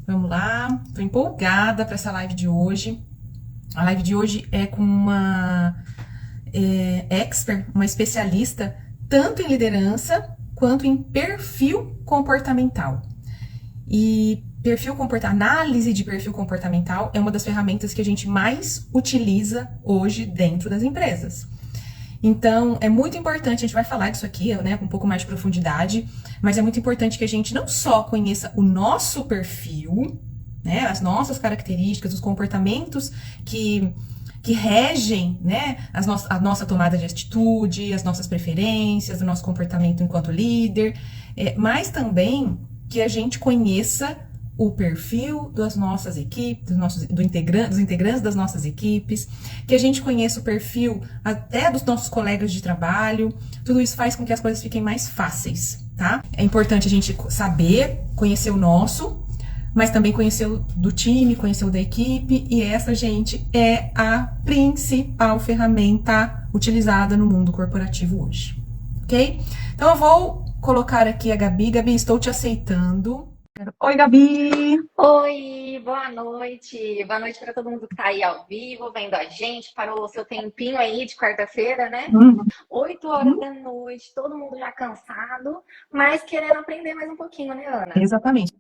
Vamos lá, tô empolgada para essa live de hoje. A live de hoje é com uma expert, uma especialista, tanto em liderança quanto em perfil comportamental. E análise de perfil comportamental é uma das ferramentas que a gente mais utiliza hoje dentro das empresas. Então, é muito importante, a gente vai falar disso aqui, né, com um pouco mais de profundidade, mas é muito importante que a gente não só conheça o nosso perfil, né, as nossas características, os comportamentos que regem, né, a nossa tomada de atitude, as nossas preferências, o nosso comportamento enquanto líder, mas também que a gente conheça o perfil das nossas equipes, dos integrantes das nossas equipes, que a gente conheça o perfil até dos nossos colegas de trabalho. Tudo isso faz com que as coisas fiquem mais fáceis, tá? É importante a gente saber, conhecer o nosso, mas também conhecer o do time, conhecer o da equipe, e essa, gente, é a principal ferramenta utilizada no mundo corporativo hoje, ok? Então eu vou colocar aqui a Gabi. Gabi, estou te aceitando. Oi, Gabi! Oi, boa noite. Boa noite para todo mundo que está aí ao vivo, vendo a gente. Parou o seu tempinho aí de quarta-feira, né? Uhum. 8 horas da noite, todo mundo já cansado, mas querendo aprender mais um pouquinho, né, Ana? Exatamente.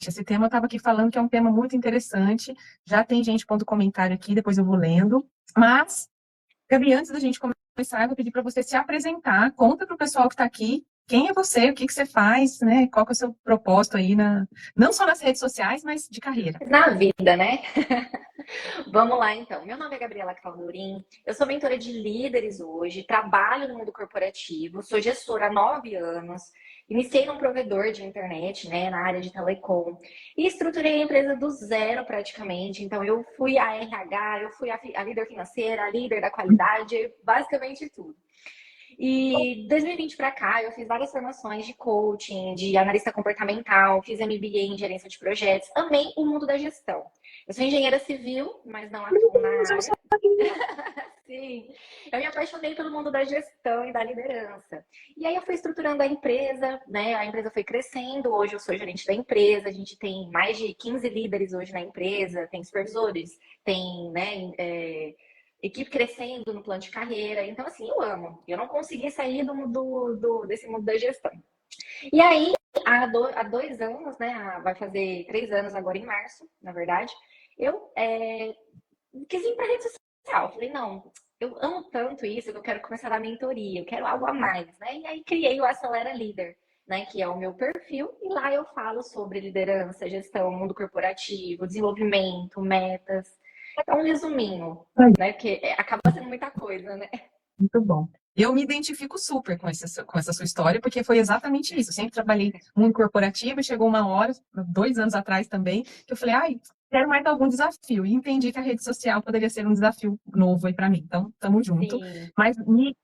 Esse tema eu estava aqui falando que é um tema muito interessante. Já tem gente pondo comentário aqui, depois eu vou lendo. Mas, Gabi, antes da gente começar, eu vou pedir para você se apresentar. Conta para o pessoal que está aqui quem é você, o que que você faz, né? Qual que é o seu propósito aí, não só nas redes sociais, mas de carreira. Na vida, né? Vamos lá, então. Meu nome é Gabriela Caldorim, eu sou mentora de líderes hoje, trabalho no mundo corporativo, sou gestora há 9 anos, iniciei num provedor de internet, né, na área de telecom, e estruturei a empresa do zero praticamente. Então, eu fui a RH, eu fui a líder financeira, a líder da qualidade, basicamente tudo. E 2020 para cá, eu fiz várias formações de coaching, de analista comportamental, fiz MBA em gerência de projetos, amei o mundo da gestão. Eu sou engenheira civil, mas não atuo na Eu não área. sabia. Sim, eu me apaixonei pelo mundo da gestão e da liderança. E aí eu fui estruturando a empresa, né? A empresa foi crescendo. Hoje eu sou gerente da empresa. A gente tem mais de 15 líderes hoje na empresa, tem supervisores, tem, né, equipe crescendo no plano de carreira. Então, assim, eu amo. Eu não consegui sair desse mundo da gestão. E aí, há 2 anos, né? Vai fazer 3 anos agora em março, na verdade, eu quis ir para rede social. Falei, não, eu amo tanto isso que eu quero começar a dar mentoria, eu quero algo a mais, né? E aí criei o Acelera Líder, né? Que é o meu perfil, e lá eu falo sobre liderança, gestão, mundo corporativo, desenvolvimento, metas. Então, um resuminho, né? Porque acaba sendo muita coisa, né? Muito bom. Eu me identifico super com essa sua história, porque foi exatamente isso. Eu sempre trabalhei muito corporativo e chegou uma hora, 2 anos atrás também, que eu falei, ai, quero mais algum desafio. E entendi que a rede social poderia ser um desafio novo aí para mim. Então, estamos junto. Sim. Mas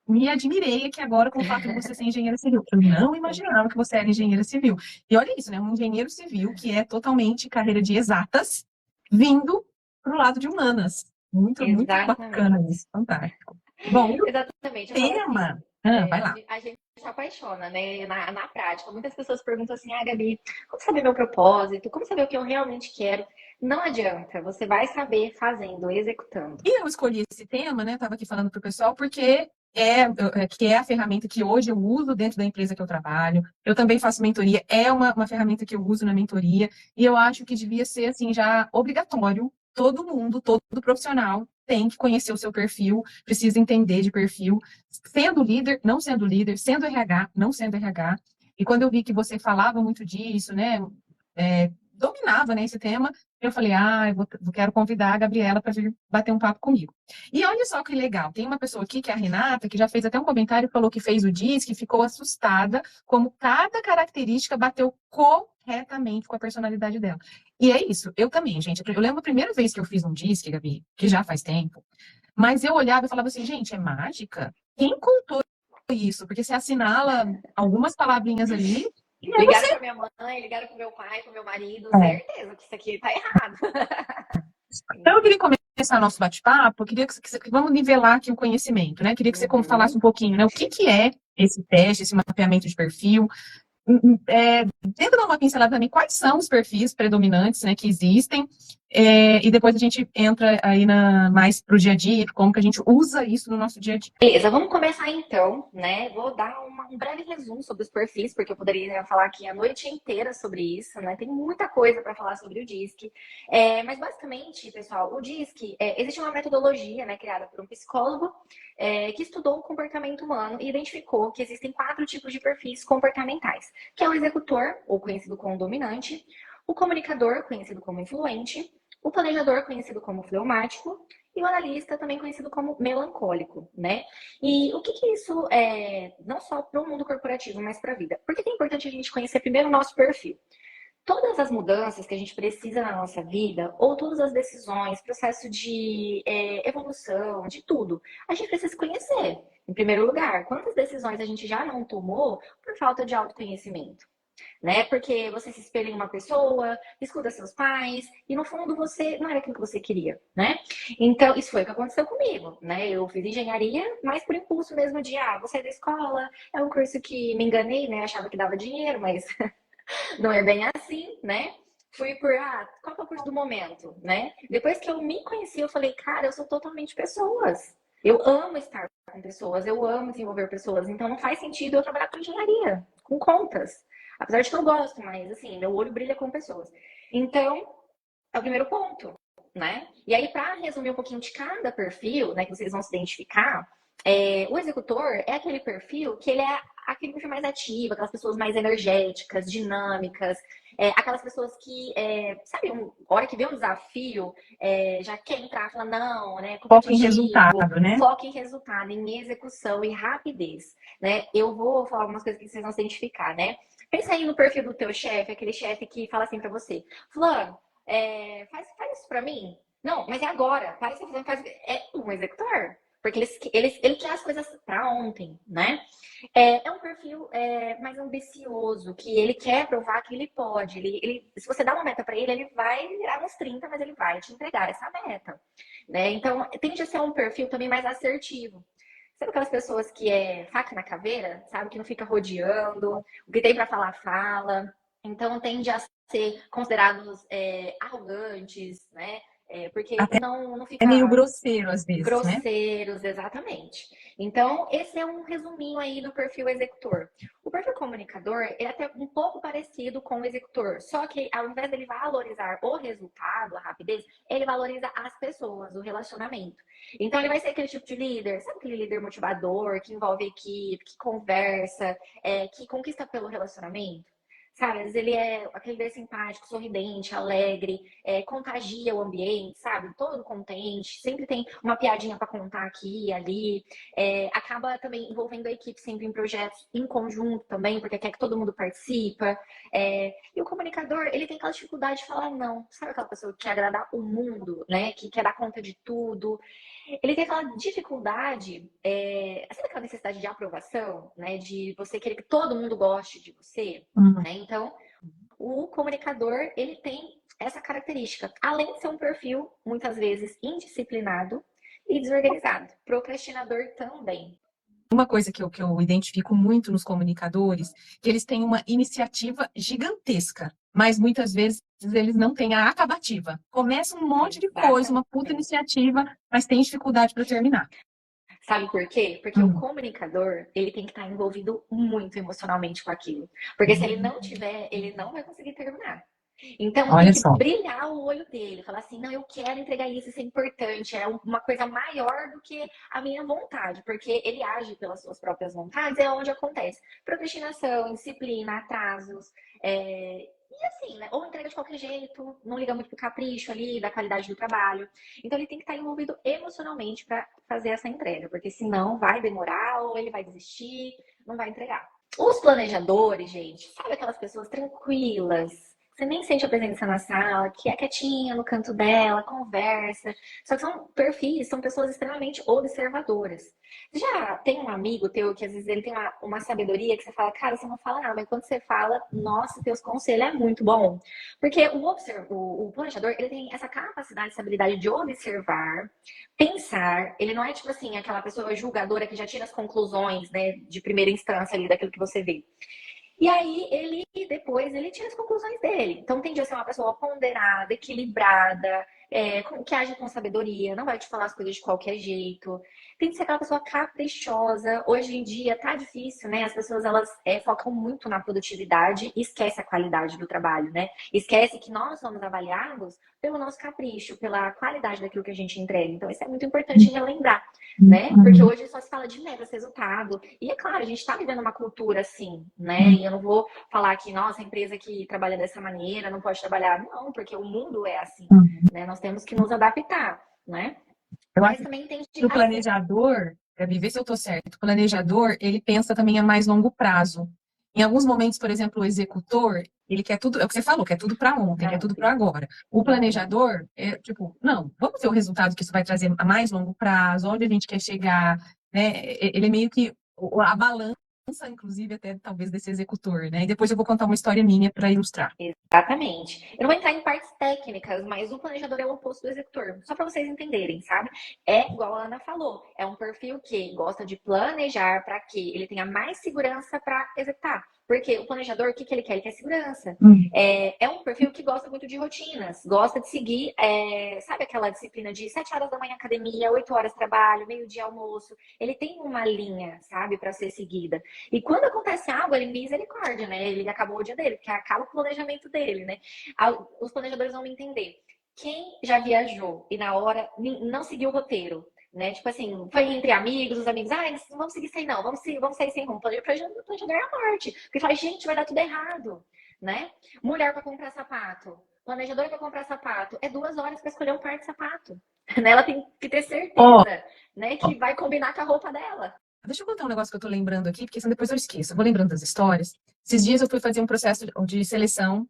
me admirei aqui agora com o fato de você ser engenheira civil. Eu não imaginava que você era engenheira civil. E olha isso, né? Um engenheiro civil que é totalmente carreira de exatas, vindo para o lado de humanas. Muito, muito bacana Exatamente. isso. Fantástico. Bom, Exatamente. Eu falo assim, tema. Vai lá. a gente se apaixona, né? Na prática. Muitas pessoas perguntam assim, Gabi, como saber meu propósito? Como saber o que eu realmente quero? Não adianta, você vai saber fazendo, executando. E eu escolhi esse tema, né? Estava aqui falando para o pessoal, porque que é a ferramenta que hoje eu uso dentro da empresa que eu trabalho. Eu também faço mentoria, é uma ferramenta que eu uso na mentoria, e eu acho que devia ser assim já obrigatório. Todo mundo, todo profissional tem que conhecer o seu perfil, precisa entender de perfil, sendo líder, sendo RH, não sendo RH. E quando eu vi que você falava muito disso, né? Dominava, né, esse tema, eu falei, eu quero convidar a Gabriela para vir bater um papo comigo. E olha só que legal, tem uma pessoa aqui, que é a Renata, que já fez até um comentário e falou que fez o DISC, que ficou assustada como cada característica bateu corretamente com a personalidade dela. E é isso, eu também, gente. Eu lembro a primeira vez que eu fiz um DISC, Gabi, que já faz tempo, mas eu olhava e falava assim, gente, é mágica? Quem contou isso? Porque você assinala algumas palavrinhas ali e é Ligaram você. para minha mãe, ligaram para meu pai, para meu marido, É. certeza que isso aqui tá errado. Então, eu queria começar nosso bate-papo, eu queria vamos nivelar aqui o conhecimento, né? Queria que você falasse Uhum. um pouquinho, né? O que é esse teste, esse mapeamento de perfil, tenta dar uma pincelada também quais são os perfis predominantes, né, que existem, e depois a gente entra aí mais para o dia a dia, como que a gente usa isso no nosso dia a dia. Beleza, vamos começar então, né? Vou dar um breve resumo sobre os perfis, porque eu poderia falar aqui a noite inteira sobre isso, né? Tem muita coisa para falar sobre o DISC. Mas basicamente, pessoal, o DISC, existe uma metodologia, né, criada por um psicólogo que estudou o comportamento humano e identificou que existem 4 tipos de perfis comportamentais, que é o executor, ou conhecido como dominante, o comunicador, conhecido como influente, o planejador, conhecido como fleumático, e o analista, também conhecido como melancólico, né? E o que isso é, não só para o mundo corporativo, mas para a vida? Por que é importante a gente conhecer primeiro o nosso perfil? Todas as mudanças que a gente precisa na nossa vida, ou todas as decisões, processo de evolução, de tudo, a gente precisa se conhecer. Em primeiro lugar, quantas decisões a gente já não tomou por falta de autoconhecimento? Né? Porque você se espelha em uma pessoa, escuta seus pais, e no fundo você não era aquilo que você queria, né? Então, isso foi o que aconteceu comigo, né? Eu fiz engenharia, mas por impulso mesmo de, vou sair da escola, é um curso que me enganei, né? Achava que dava dinheiro, mas não é bem assim, né? Fui por, qual que é o curso do momento, né? Depois que eu me conheci, eu falei, cara, eu sou totalmente pessoas. Eu amo estar com pessoas, eu amo desenvolver pessoas, então não faz sentido eu trabalhar com engenharia, com contas. Apesar de que eu gosto, mas assim, meu olho brilha com pessoas. Então, é o primeiro ponto, né? E aí, para resumir um pouquinho de cada perfil, né, que vocês vão se identificar, o executor é aquele perfil que ele é aquele perfil mais ativo, aquelas pessoas mais energéticas, dinâmicas, aquelas pessoas que, sabe, hora que vê um desafio, já quer entrar, fala, não, né, Foco em competitivo, resultado, né? foco em resultado, em execução e rapidez, né? Eu vou falar algumas coisas que vocês vão se identificar, né? Pensa aí no perfil do teu chefe, aquele chefe que fala assim pra você, fulano, faz isso pra mim? Não, mas é agora. Faz, é um executor. Porque ele quer as coisas pra ontem, né? É um perfil mais ambicioso, que ele quer provar que ele pode. Se você dá uma meta pra ele, ele vai virar uns 30, mas ele vai te entregar essa meta. Né? Então, tende a ser um perfil também mais assertivo. Sabe aquelas pessoas que é faca na caveira, sabe? Que não fica rodeando, o que tem pra falar, fala. Então, tende a ser considerados arrogantes, né? Porque Até não é meio fica grosseiro às vezes, né? grosseiros, exatamente. Então, esse é um resuminho aí do perfil executor. O perfil comunicador, ele é até um pouco parecido com o executor, só que ao invés dele valorizar o resultado, a rapidez, ele valoriza as pessoas, o relacionamento. Então, ele vai ser aquele tipo de líder, sabe aquele líder motivador, que envolve equipe, que conversa, que conquista pelo relacionamento? Sabe, às vezes ele é aquele líder simpático, sorridente, alegre, contagia o ambiente, sabe? Todo contente, sempre tem uma piadinha para contar aqui e ali. Acaba também envolvendo a equipe sempre em projetos em conjunto também, porque quer que todo mundo participa. E o comunicador, ele tem aquela dificuldade de falar não. Sabe aquela pessoa que quer agradar o mundo, né? Que quer dar conta de tudo. Ele tem aquela dificuldade, sabe aquela necessidade de aprovação, né? De você querer que todo mundo goste de você, Uhum. né? Então, o comunicador, ele tem essa característica, além de ser um perfil, muitas vezes, indisciplinado e desorganizado. Procrastinador também. Uma coisa que eu identifico muito nos comunicadores, que eles têm uma iniciativa gigantesca, mas muitas vezes eles não têm a acabativa. Começa um monte de coisa, uma puta Exatamente. iniciativa, mas tem dificuldade para terminar. Sabe por quê? Porque o Hum. comunicador, ele tem que estar envolvido muito emocionalmente com aquilo. Porque se ele não tiver, ele não vai conseguir terminar. Então tem Olha que só. brilhar o olho dele, falar assim, não, eu quero entregar isso, isso é importante, é uma coisa maior do que a minha vontade, porque ele age pelas suas próprias vontades, é onde acontece procrastinação, indisciplina, atrasos, e assim, né? Ou entrega de qualquer jeito, não liga muito pro capricho ali, da qualidade do trabalho. Então ele tem que estar envolvido emocionalmente para fazer essa entrega, porque senão vai demorar ou ele vai desistir, não vai entregar. Os planejadores, gente, sabe aquelas pessoas tranquilas, você nem sente a presença na sala, que é quietinha no canto dela, conversa. Só que são perfis, são pessoas extremamente observadoras. Você já tem um amigo teu que às vezes ele tem uma sabedoria que você fala, cara, você não fala nada, mas quando você fala, nossa, teus conselhos é muito bom. Porque o planejador, ele tem essa capacidade, essa habilidade de observar, pensar. Ele não é tipo assim, aquela pessoa julgadora que já tira as conclusões, né, de primeira instância ali daquilo que você vê. E aí depois ele tira as conclusões dele. Então tende a ser uma pessoa ponderada, equilibrada, que age com sabedoria, não vai te falar as coisas de qualquer jeito. Tem que ser aquela pessoa caprichosa. Hoje em dia tá difícil, né? As pessoas elas focam muito na produtividade e esquece a qualidade do trabalho, né? Esquece que nós somos avaliados pelo nosso capricho, pela qualidade daquilo que a gente entrega. Então isso é muito importante relembrar, né? Porque hoje só se fala de metas, resultado. E é claro, a gente está vivendo uma cultura assim, né? E eu não vou falar que, nossa, a empresa que trabalha dessa maneira não pode trabalhar. Não, porque o mundo é assim, né? Nós temos que nos adaptar, né? Eu Mas acho também tem que o planejador, Gabi, vê se eu estou certo, o planejador, ele pensa também a mais longo prazo. Em alguns momentos, por exemplo, o executor, ele quer tudo, é o que você falou, quer tudo para ontem, quer tudo para agora. O planejador é tipo, não, vamos ver o resultado que isso vai trazer a mais longo prazo, onde a gente quer chegar, né? Ele é meio que a balança, inclusive, até talvez desse executor, né? E depois eu vou contar uma história minha para ilustrar. Exatamente. Eu não vou entrar em partes técnicas, mas o planejador é o oposto do executor. Só para vocês entenderem, sabe? É igual a Ana falou, é um perfil que gosta de planejar para que ele tenha mais segurança para executar. Porque o planejador, o que ele quer? Ele quer segurança. É um perfil que gosta muito de rotinas, gosta de seguir, sabe aquela disciplina de 7 horas da manhã academia, 8 horas trabalho, meio-dia almoço. Ele tem uma linha, sabe, para ser seguida. E quando acontece algo, ele misericórdia, né? Ele acabou o dia dele, porque acaba o planejamento dele, né? Os planejadores vão me entender. Quem já viajou e na hora não seguiu o roteiro, né? Tipo assim, foi entre amigos, os amigos, não vamos seguir sem não, vamos sair sem rumo. O planejador é a morte. Porque fala, gente, vai dar tudo errado, né? Mulher para comprar sapato. Planejadora para comprar sapato. É 2 horas para escolher um par de sapato. Né? Ela tem que ter certeza, né? Que vai combinar com a roupa dela. Deixa eu contar um negócio que eu tô lembrando aqui, porque senão depois eu esqueço. Eu vou lembrando das histórias. Esses dias eu fui fazer um processo de seleção,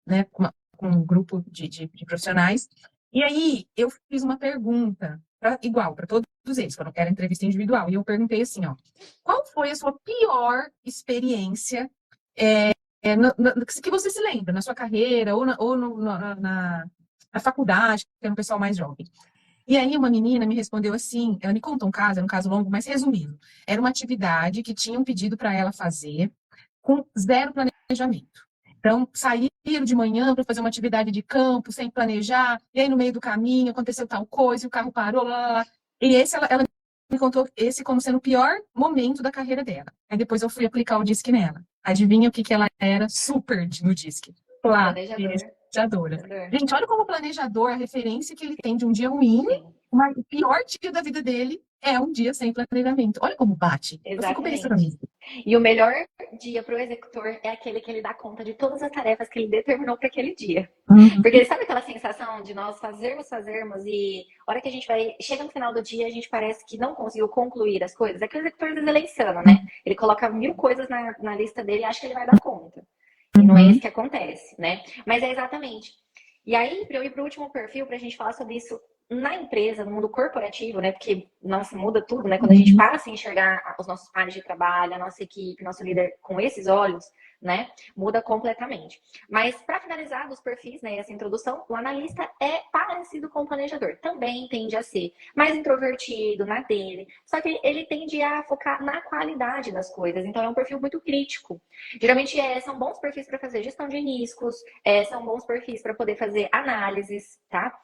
né, com um grupo de profissionais. E aí eu fiz uma pergunta, igual para todos eles, quando era entrevista individual. E eu perguntei assim, ó, qual foi a sua pior experiência que você se lembra na sua carreira ou na faculdade, que era um pessoal mais jovem? E aí uma menina me respondeu assim, ela me contou um caso, era um caso longo, mas resumindo, era uma atividade que tinham pedido para ela fazer com zero planejamento. Então, saíram de manhã para fazer uma atividade de campo, sem planejar, e aí no meio do caminho aconteceu tal coisa, e o carro parou, lá, lá, lá. E esse ela me contou esse como sendo o pior momento da carreira dela. Aí depois eu fui aplicar o DISC nela. Adivinha o que ela era super no DISC? Planejador. Planejadora. Gente, olha como o planejador, a referência que ele tem de um dia ruim, mas o pior dia da vida dele é um dia sem planejamento. Olha como bate. Eu fico pensando nisso. E o melhor dia para o executor é aquele que ele dá conta de todas as tarefas que ele determinou para aquele dia. Porque sabe aquela sensação de nós fazermos e a hora que a gente chega no final do dia, a gente parece que não conseguiu concluir as coisas. É que o executor às vezes ele é insano, né? Ele coloca 1000 coisas na lista dele e acha que ele vai dar conta. E não é isso que acontece, né? Mas é exatamente. E aí, para eu ir para o último perfil, para a gente falar sobre isso na empresa, no mundo corporativo, né? Porque, nossa, muda tudo, né? Quando a gente passa a enxergar os nossos pares de trabalho, a nossa equipe, nosso líder com esses olhos, né? Muda completamente. Mas, para finalizar dos perfis, né? Essa introdução, o analista é parecido com o planejador. Também tende a ser mais introvertido, na dele. Só que ele tende a focar na qualidade das coisas. Então, é um perfil muito crítico. Geralmente, são bons perfis para fazer gestão de riscos, são bons perfis para poder fazer análises, tá?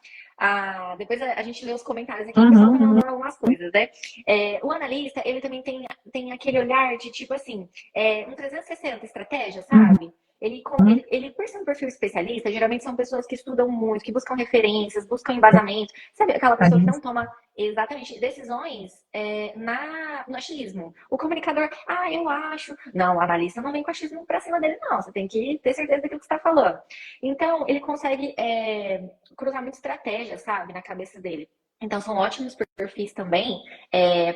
Depois a gente lê os comentários aqui, o pessoal tá mandando algumas coisas, né? O analista, ele também tem aquele olhar de tipo assim, um 360 estratégia, sabe? Ele, por ser um perfil especialista, geralmente são pessoas que estudam muito, que buscam referências, buscam embasamento. Sabe aquela pessoa que não toma exatamente decisões no achismo? O comunicador, eu acho. Não, o analista não vem com achismo pra cima dele, não. Você tem que ter certeza daquilo que você está falando. Então, ele consegue cruzar muita estratégia, sabe, na cabeça dele. Então, são ótimos perfis também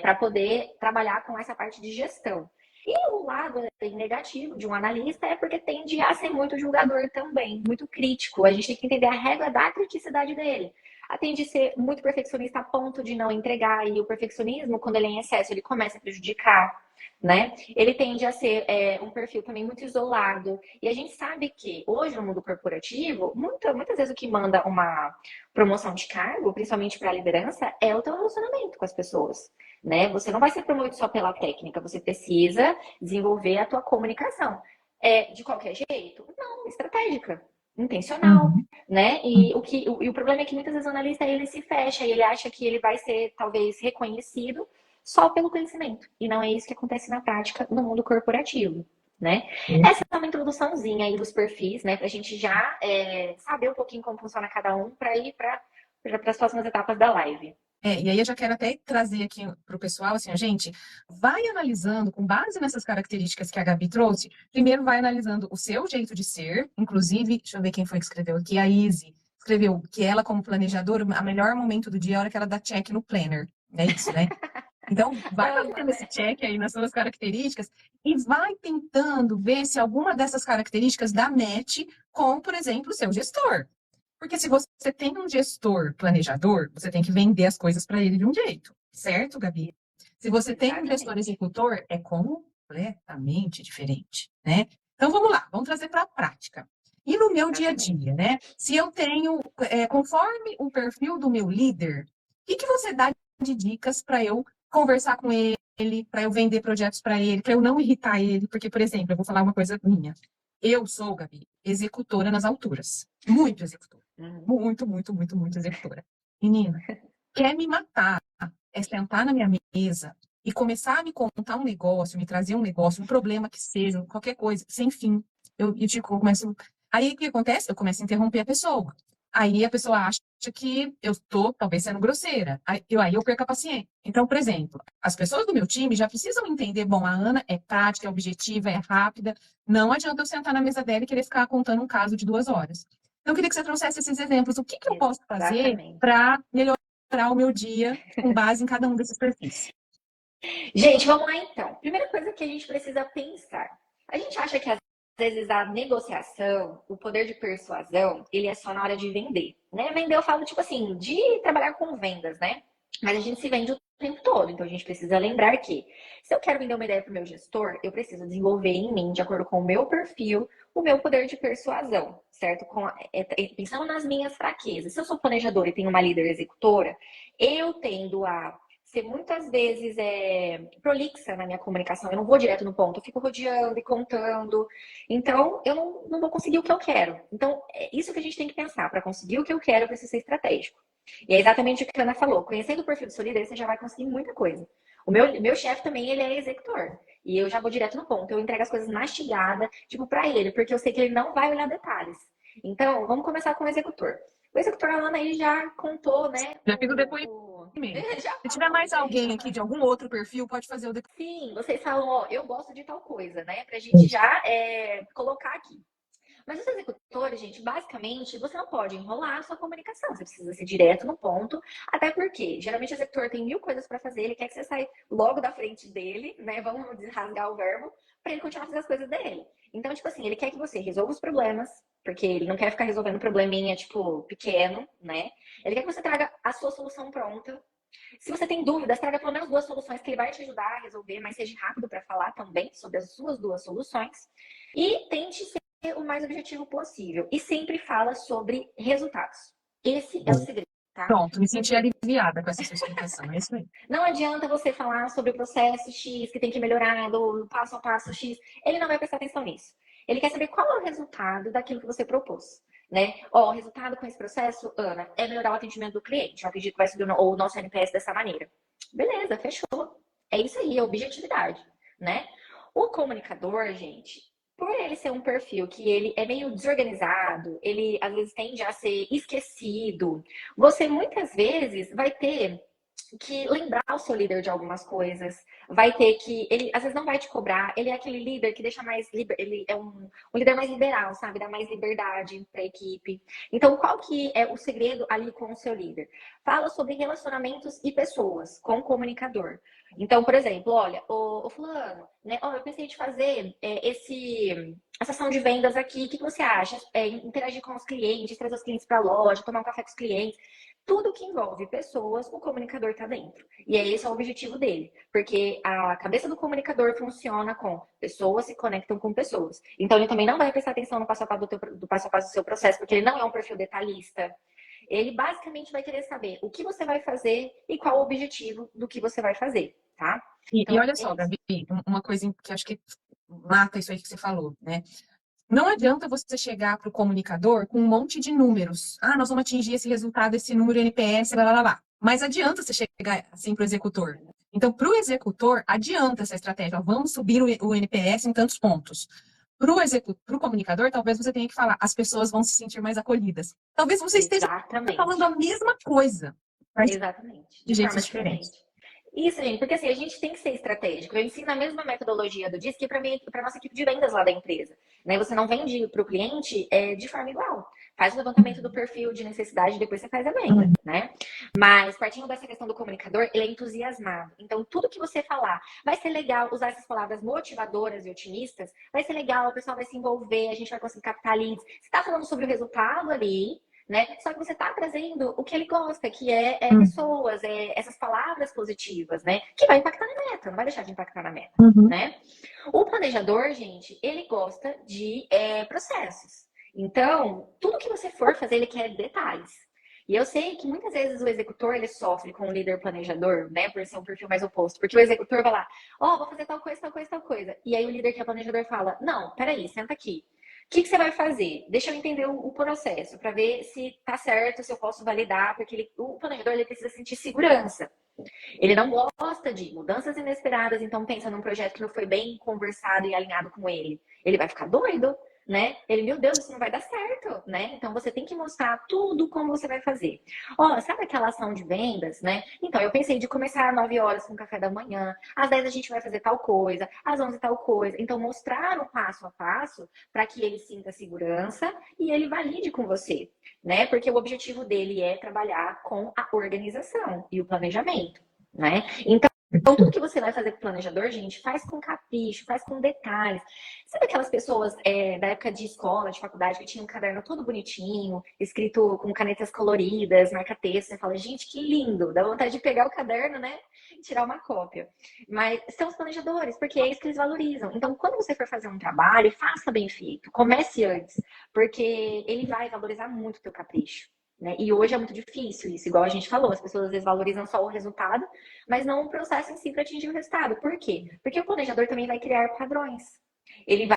para poder trabalhar com essa parte de gestão. E o lado negativo de um analista é porque tende a ser muito julgador também, muito crítico. A gente tem que entender a regra da criticidade dele. Tende a ser muito perfeccionista a ponto de não entregar, e o perfeccionismo, quando ele é em excesso, ele começa a prejudicar, né? Ele tende a ser um perfil também muito isolado. E a gente sabe que hoje no mundo corporativo, muitas vezes o que manda uma promoção de cargo, principalmente para a liderança, é o teu relacionamento com as pessoas, né? Você não vai ser promovido só pela técnica, você precisa desenvolver a tua comunicação. De qualquer jeito? Não, estratégica, intencional, Uhum. né? E o problema é que muitas vezes o analista ele se fecha e ele acha que ele vai ser talvez reconhecido só pelo conhecimento. E não é isso que acontece na prática no mundo corporativo, né? Essa é uma introduçãozinha aí dos perfis, né? Para a gente já saber um pouquinho como funciona cada um para ir para as próximas etapas da live. E aí eu já quero até trazer aqui para o pessoal, assim, gente, vai analisando, com base nessas características que a Gabi trouxe, primeiro vai analisando o seu jeito de ser, inclusive, deixa eu ver quem foi que escreveu aqui, a Izzy, escreveu que ela, como planejadora, o melhor momento do dia é a hora que ela dá check no planner, é isso, né? Então, vai Ama, fazendo esse né? check aí nas suas características e vai tentando ver se alguma dessas características dá match com, por exemplo, o seu gestor. Porque se você tem um gestor planejador, você tem que vender as coisas para ele de um jeito, certo, Gabi? Se você tem um gestor Exatamente. executor, é completamente diferente, né? Então vamos lá, vamos trazer para a prática. E no meu dia a Exatamente. dia, né? Se eu tenho, conforme o perfil do meu líder, o que você dá de dicas para eu conversar com ele, para eu vender projetos para ele, para eu não irritar ele? Porque, por exemplo, eu vou falar uma coisa minha. Eu sou, Gabi, executora nas alturas. Muito executora. Uhum. Muito, muito, muito, muito executora. Menina, quer me matar, é sentar na minha mesa e começar a me contar um negócio, me trazer um negócio, um problema que seja, qualquer coisa, sem fim. Eu tipo, eu começo. Aí o que acontece? Eu começo a interromper a pessoa. Aí a pessoa acha que eu estou, talvez, sendo grosseira. Aí eu perco a paciência. Então, por exemplo, as pessoas do meu time já precisam entender: bom, a Ana é prática, é objetiva, é rápida. Não adianta eu sentar na mesa dela e querer ficar contando um caso de 2 horas. Então, eu queria que você trouxesse esses exemplos. O que eu posso fazer Exatamente. para melhorar o meu dia com base em cada um desses perfis? Gente, vamos lá então. Primeira coisa que a gente precisa pensar. A gente acha que às vezes a negociação, o poder de persuasão, ele é só na hora de vender, né? Vender eu falo tipo assim, de trabalhar com vendas, né? Mas a gente se vende o tempo todo, então a gente precisa lembrar que se eu quero vender uma ideia para o meu gestor, eu preciso desenvolver em mim, de acordo com o meu perfil, o meu poder de persuasão, certo? Pensando nas minhas fraquezas. Se eu sou planejadora e tenho uma líder executora, eu tendo a ser muitas vezes prolixa na minha comunicação. Eu não vou direto no ponto, eu fico rodeando e contando. Então, eu não vou conseguir o que eu quero. Então, é isso que a gente tem que pensar. Para conseguir o que eu quero, eu preciso ser estratégico. E é exatamente o que a Ana falou. Conhecendo o perfil do seu líder, você já vai conseguir muita coisa. O meu chefe também, ele é executor. E eu já vou direto no ponto. Eu entrego as coisas mastigadas, tipo, para ele, porque eu sei que ele não vai olhar detalhes. Então, vamos começar com o executor. O executor, a Ana aí já contou, né? Já fiz o O... depoimento. Já Se tiver falou, mais gente, já alguém aqui falou. de algum outro perfil, pode fazer o depoimento. Sim, vocês falam, ó, eu gosto de tal coisa, né? Pra gente já colocar aqui. Mas os executores, gente, basicamente, você não pode enrolar a sua comunicação. Você precisa ser direto no ponto. Até porque, geralmente, o executor tem mil coisas para fazer. Ele quer que você saia logo da frente dele, né? Vamos desrasgar o verbo, para ele continuar fazendo as coisas dele. Então, tipo assim, ele quer que você resolva os problemas, porque ele não quer ficar resolvendo probleminha, tipo, pequeno, né? Ele quer que você traga a sua solução pronta. Se você tem dúvidas, traga pelo menos duas soluções que ele vai te ajudar a resolver, mas seja rápido para falar também sobre as suas duas soluções. E tente ser o mais objetivo possível. E sempre fala sobre resultados. Esse é o segredo, tá? Pronto, me senti aliviada com essa sua explicação. É isso aí. Não adianta você falar sobre o processo X que tem que melhorar, do passo a passo X. Ele não vai prestar atenção nisso. Ele quer saber qual é o resultado daquilo que você propôs. Né? Ó, o resultado com esse processo, Ana, é melhorar o atendimento do cliente. Eu acredito que vai subir o nosso NPS dessa maneira. Beleza, fechou. É isso aí, é objetividade, né? O comunicador, gente, por ele ser um perfil que ele é meio desorganizado, ele às vezes tende a ser esquecido, você muitas vezes vai ter que lembrar o seu líder de algumas coisas, vai ter que. Ele às vezes não vai te cobrar, ele é aquele líder que deixa mais. Ele é um líder mais liberal, sabe? Dá mais liberdade para a equipe. Então, qual que é o segredo ali com o seu líder? Fala sobre relacionamentos e pessoas com o comunicador. Então, por exemplo, olha, o fulano, né? Ó, eu pensei de fazer essa ação de vendas aqui, o que você acha? Interagir com os clientes, trazer os clientes para a loja, tomar um café com os clientes. Tudo que envolve pessoas, o comunicador está dentro. E é esse o objetivo dele. Porque a cabeça do comunicador funciona com pessoas se conectam com pessoas. Então ele também não vai prestar atenção no passo a passo do passo a passo do seu processo, porque ele não é um perfil detalhista. Ele basicamente vai querer saber o que você vai fazer e qual o objetivo do que você vai fazer, tá? E Então olha é só, isso. Gabi, uma coisa que acho que mata isso aí que você falou, né? Não adianta você chegar para o comunicador com um monte de números. Ah, nós vamos atingir esse resultado, esse número NPS, blá, blá, blá. Mas adianta você chegar assim para o executor. Então, para o executor, adianta essa estratégia. Ó, vamos subir o NPS em tantos pontos. Para o comunicador, talvez você tenha que falar, as pessoas vão se sentir mais acolhidas. Talvez você esteja falando Exatamente. a mesma coisa, mas Exatamente. de De forma jeitos diferentes. diferente. Isso, gente, porque assim, a gente tem que ser estratégico. Eu ensino a mesma metodologia do DISC para mim, para nossa equipe de vendas lá da empresa. Né? Você não vende para o cliente de forma igual. Faz o levantamento do perfil de necessidade e depois você faz a venda, né? Mas partindo dessa questão do comunicador, ele é entusiasmado. Então, tudo que você falar vai ser legal, usar essas palavras motivadoras e otimistas, vai ser legal, o pessoal vai se envolver, a gente vai conseguir captar leads. Você está falando sobre o resultado ali, né? Só que você está trazendo o que ele gosta, que é pessoas, essas palavras positivas, né? Que vai impactar na meta, não vai deixar de impactar na meta, né? O planejador, gente, ele gosta de processos. Então, tudo que você for fazer, ele quer detalhes. E eu sei que muitas vezes o executor ele sofre com o líder planejador, né? Por ser um perfil mais oposto. Porque o executor vai lá, vou fazer tal coisa, tal coisa, tal coisa. E aí o líder que é planejador fala, não, peraí, senta aqui. O que você vai fazer? Deixa eu entender o processo, para ver se tá certo, se eu posso validar, porque o planejador ele precisa sentir segurança. Ele não gosta de mudanças inesperadas, então pensa num projeto que não foi bem conversado e alinhado com ele. Ele vai ficar doido, né? Ele, meu Deus, isso não vai dar certo, né? Então você tem que mostrar tudo como você vai fazer. Sabe aquela ação de vendas, né? Então eu pensei de começar às 9 horas com o café da manhã, às 10 a gente vai fazer tal coisa, às 11 tal coisa. Então mostrar o passo a passo para que ele sinta segurança e ele valide com você, né? Porque o objetivo dele é trabalhar com a organização e o planejamento, né? Então, tudo que você vai fazer com o planejador, gente, faz com capricho, faz com detalhes. Sabe aquelas pessoas da época de escola, de faculdade, que tinham um caderno todo bonitinho, escrito com canetas coloridas, marca-texto? Você fala, gente, que lindo! Dá vontade de pegar o caderno, né? E tirar uma cópia. Mas são os planejadores, porque é isso que eles valorizam. Então, quando você for fazer um trabalho, faça bem feito. Comece antes, porque ele vai valorizar muito o teu capricho. Né? E hoje é muito difícil isso, igual a gente falou, as pessoas às vezes valorizam só o resultado, mas não o processo em si para atingir o resultado. Por quê? Porque o planejador também vai criar padrões. Ele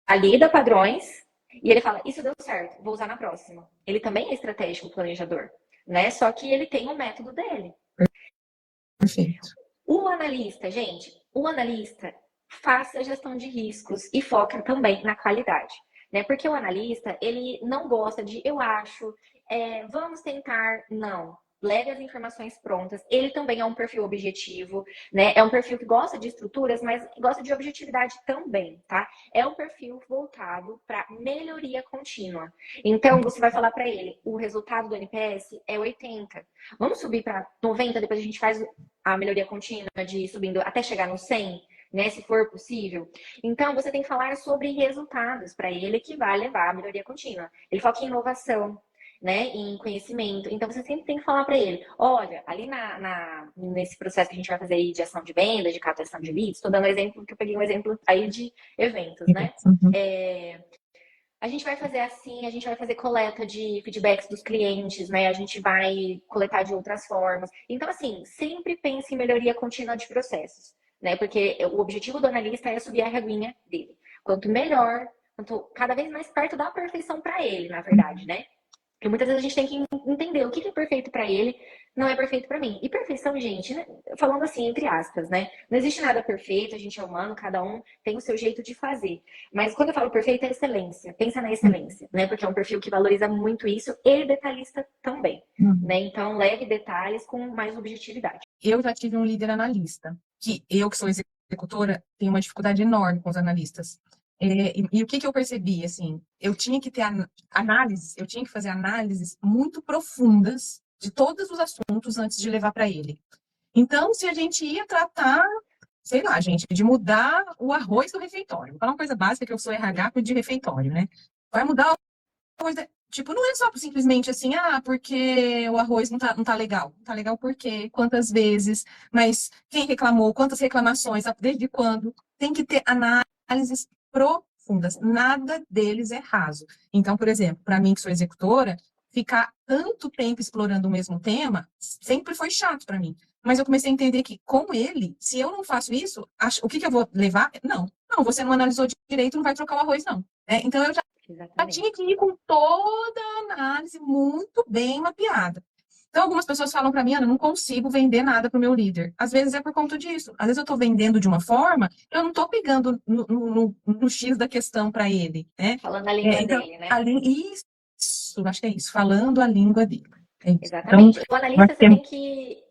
valida padrões e ele fala, isso deu certo, vou usar na próxima. Ele também é estratégico, o planejador, né? Só que ele tem o método dele. Perfeito. O analista, gente, o analista faça a gestão de riscos e foca também na qualidade. Né? Porque o analista, ele não gosta de, eu acho, vamos tentar, não. Leve as informações prontas. Ele também é um perfil objetivo, né? É um perfil que gosta de estruturas, mas gosta de objetividade também, tá? É um perfil voltado para melhoria contínua. Então, você vai falar para ele, o resultado do NPS é 80. Vamos subir para 90, depois a gente faz a melhoria contínua de ir subindo até chegar no 100, né? Se for possível. Então, você tem que falar sobre resultados para ele que vai levar à melhoria contínua. Ele foca em inovação, né, em conhecimento. Então, você sempre tem que falar para ele, olha, ali nesse processo que a gente vai fazer aí de ação de venda, de captação de leads, estou dando um exemplo, que eu peguei um exemplo aí de eventos, né? A gente vai fazer assim, a gente vai fazer coleta de feedbacks dos clientes, né? A gente vai coletar de outras formas. Então, assim, sempre pense em melhoria contínua de processos, né? Porque o objetivo do analista é subir a reguinha dele. Quanto melhor, quanto cada vez mais perto da perfeição para ele, na verdade, né? Porque muitas vezes a gente tem que entender o que é perfeito para ele, não é perfeito para mim. E perfeição, gente, né? Falando assim, entre aspas, né? Não existe nada perfeito, a gente é humano, cada um tem o seu jeito de fazer. Mas quando eu falo perfeito, é excelência. Pensa na excelência, né? Porque é um perfil que valoriza muito isso e detalhista também, né? Então, leve detalhes com mais objetividade. Eu já tive um líder analista, que eu, que sou executora, tenho uma dificuldade enorme com os analistas. E o que eu percebi, assim, eu tinha que ter análises, eu tinha que fazer análises muito profundas de todos os assuntos antes de levar para ele. Então, se a gente ia tratar, sei lá, gente, de mudar o arroz do refeitório, vou falar uma coisa básica que eu sou RH, cuido de refeitório, né? Vai mudar coisa, tipo, não é só simplesmente assim, porque o arroz não tá legal. Não tá legal por quê? Quantas vezes? Mas quem reclamou? Quantas reclamações? Desde quando? Tem que ter análises profundas. Nada deles é raso. Então, por exemplo, para mim que sou executora, ficar tanto tempo explorando o mesmo tema sempre foi chato para mim. Mas eu comecei a entender que, com ele, se eu não faço isso, o que eu vou levar? Não Não, você não analisou direito, não vai trocar o arroz, não. Então, eu já Exatamente. tinha que ir com toda a análise muito bem mapeada. Então, algumas pessoas falam para mim, Ana, eu não consigo vender nada para o meu líder. Às vezes é por conta disso. Às vezes eu estou vendendo de uma forma, eu não estou pegando no X da questão para ele, né? Falando a língua Então, dele, né? isso, acho que é isso, falando a língua dele. É isso. Então, Exatamente. O eu acho analista, que você tem que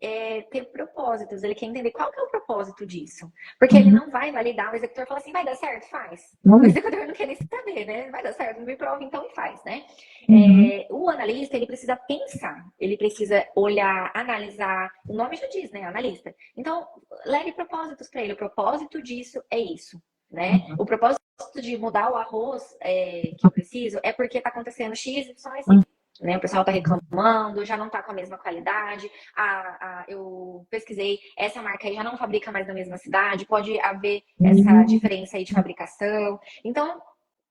ter propósitos, ele quer entender qual que é o propósito disso. Porque ele uhum, não vai validar, o executor fala assim, vai dar certo? Faz. O uhum, executor não quer nem saber, né? Vai dar certo, não me prova, então faz, né? uhum, O analista, ele precisa pensar, ele precisa olhar, analisar, o nome já diz, né? Analista. Então, leve propósitos para ele, o propósito disso é isso, né? uhum, O propósito de mudar o arroz que eu preciso é porque está acontecendo X, Y, Z. uhum, Né? O pessoal está reclamando, já não está com a mesma qualidade. Eu pesquisei, essa marca aí já não fabrica mais na mesma cidade, pode haver essa uhum. diferença aí de fabricação. Então,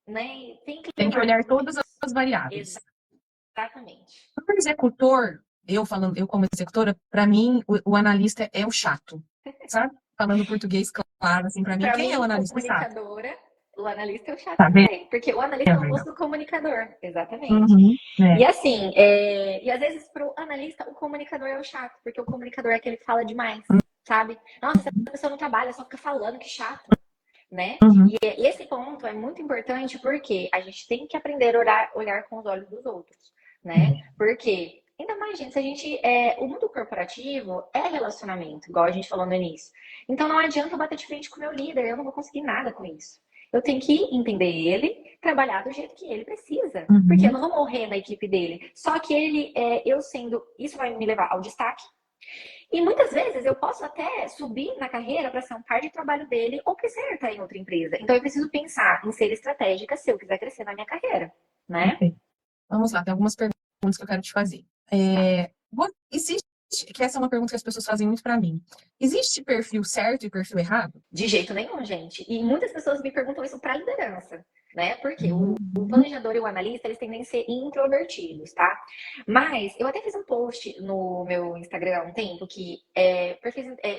né, tem que Tem que levar olhar tudo todas isso. as variáveis. Exatamente. Como executor, eu como executora, para mim, o analista é o chato, sabe? Falando português claro, assim, para mim, Para quem é o mim, analista? O chato. comunicadora, o analista é o chato Tá vendo? também. Porque o analista É é o oposto verdade. do comunicador. Exatamente. Uhum, E é. assim, e às vezes para o analista, o comunicador é o chato, porque o comunicador é aquele que fala demais, sabe? Nossa, essa pessoa não trabalha, só fica falando, que chato, né? Uhum, E esse ponto é muito importante porque a gente tem que aprender a olhar com os olhos dos outros, né? é. Porque, ainda mais, gente, se a gente. O mundo corporativo é relacionamento, igual a gente falou no início. Então não adianta eu bater de frente com o meu líder, eu não vou conseguir nada com isso. Eu tenho que entender ele, trabalhar do jeito que ele precisa. Porque eu Uhum. não vou morrer na equipe dele. Só que eu sendo. Isso vai me levar ao destaque. E muitas vezes eu posso até subir na carreira para ser um par de trabalho dele ou crescer tá, em outra empresa. Então eu preciso pensar em ser estratégica se eu quiser crescer na minha carreira, né? Perfeito. Vamos lá, tem algumas perguntas que eu quero te fazer. Tá. Existe, que essa é uma pergunta que as pessoas fazem muito para mim. Existe perfil certo e perfil errado? De jeito nenhum, gente. E muitas pessoas me perguntam isso para liderança, né? Porque o Uhum. planejador e o analista, eles tendem a ser introvertidos, tá? Mas eu até fiz um post no meu Instagram há um tempo que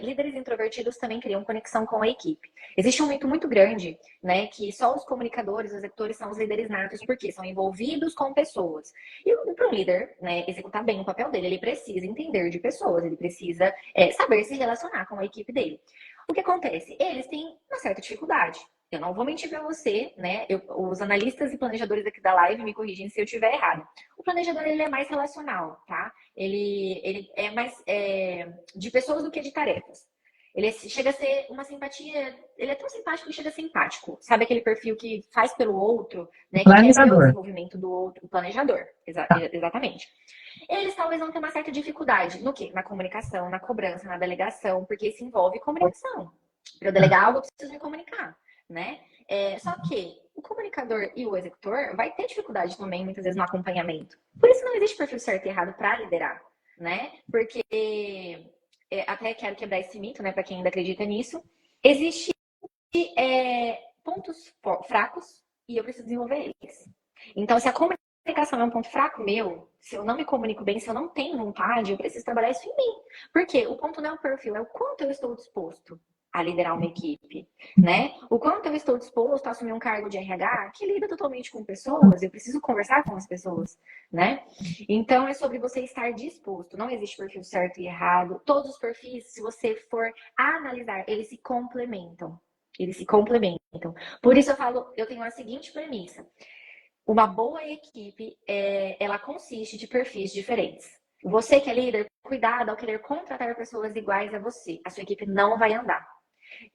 líderes introvertidos também criam conexão com a equipe. Existe um mito muito grande, né? Que só os comunicadores, os executores são os líderes natos, porque são envolvidos com pessoas. E para um líder, né, executar bem o papel dele, ele precisa entender de pessoas, ele precisa saber se relacionar com a equipe dele. O que acontece? Eles têm uma certa dificuldade. Eu não vou mentir para você, né? Os analistas e planejadores aqui da live me corrigem se eu estiver errado. O planejador ele é mais relacional, tá? Ele é mais de pessoas do que de tarefas. Ele chega a ser uma simpatia. Ele é tão simpático que chega a ser empático. Sabe aquele perfil que faz pelo outro, né? Que quer ver o Planejador. desenvolvimento do outro, o planejador. Tá. Exatamente. Eles talvez vão ter uma certa dificuldade no quê? Na comunicação, na cobrança, na delegação, porque isso envolve comunicação. Para eu Tá. delegar algo, eu preciso me comunicar, né? Só que o comunicador e o executor vai ter dificuldade também, muitas vezes, no acompanhamento. Por isso não existe perfil certo e errado para liderar, né? Porque até quero quebrar esse mito, né? Para quem ainda acredita nisso, existe pontos fracos e eu preciso desenvolver eles. Então, se a comunicação é um ponto fraco meu, se eu não me comunico bem, se eu não tenho vontade, eu preciso trabalhar isso em mim. Porque o ponto não é o perfil, é o quanto eu estou disposto a liderar uma equipe, né? O quanto eu estou disposto a assumir um cargo de RH que lida totalmente com pessoas, eu preciso conversar com as pessoas, né? Então é sobre você estar disposto. Não existe perfil certo e errado. Todos os perfis, se você for analisar, eles se complementam. Eles se complementam. Por isso eu falo, eu tenho a seguinte premissa: uma boa equipe, ela consiste de perfis diferentes. Você que é líder, cuidado ao querer contratar pessoas iguais a você. A sua equipe não vai andar.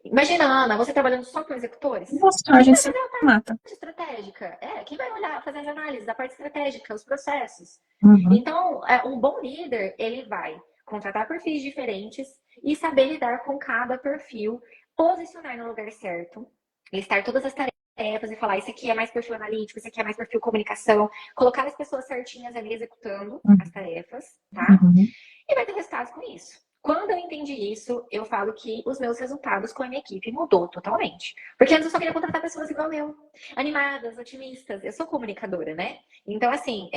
Imagina, Ana, você trabalhando só com executores? Nossa, a Quem gente vai se fazer a parte mata. estratégica? Quem vai olhar, fazer as análises da parte estratégica, os processos? Uhum. Então, um bom líder, ele vai contratar perfis diferentes e saber lidar com cada perfil, posicionar no lugar certo, listar todas as tarefas e falar: isso aqui é mais perfil analítico, isso aqui é mais perfil comunicação, colocar as pessoas certinhas ali executando as tarefas, tá? Uhum. E vai ter resultados com isso. Quando eu entendi isso, eu falo que os meus resultados com a minha equipe mudou totalmente. Porque antes eu só queria contratar pessoas igual eu, animadas, otimistas. Eu sou comunicadora, né? Então, assim,